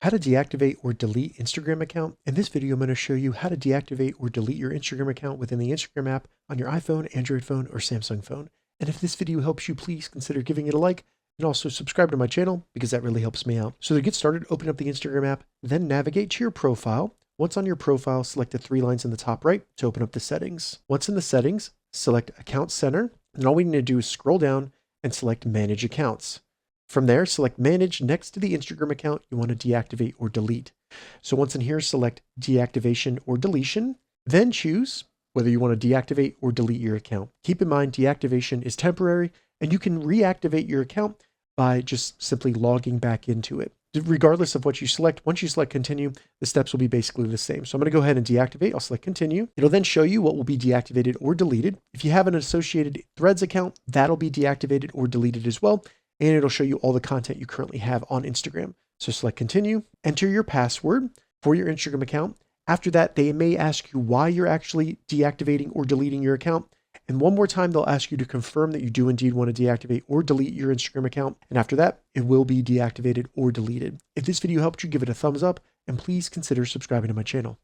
how to deactivate or delete Instagram account. In this video, I'm going to show you how to deactivate or delete your Instagram account within the Instagram app on your iPhone, Android phone, or Samsung phone. And if this video helps you, please consider giving it a like and also subscribe to my channel because that really helps me out. So to get started, open up the Instagram app, then navigate to your profile. Once on your profile, select the three lines in the top right to open up the settings. Once in the settings, select Account Center. And all we need to do is scroll down and select Manage Accounts. From there, select Manage next to the Instagram account you want to deactivate or delete. So once in here, select Deactivation or Deletion, then choose whether you want to deactivate or delete your account. Keep in mind, deactivation is temporary, and you can reactivate your account by just simply logging back into it. Regardless of what you select, once you select Continue, the steps will be basically the same. So I'm going to go ahead and deactivate. I'll select Continue. It'll then show you what will be deactivated or deleted. If you have an associated Threads account, that'll be deactivated or deleted as well. And it'll show you all the content you currently have on Instagram. So select Continue, enter your password for your Instagram account. After that, they may ask you why you're actually deactivating or deleting your account. And one more time, they'll ask you to confirm that you do indeed want to deactivate or delete your Instagram account. And after that, it will be deactivated or deleted. If this video helped you, give it a thumbs up and please consider subscribing to my channel.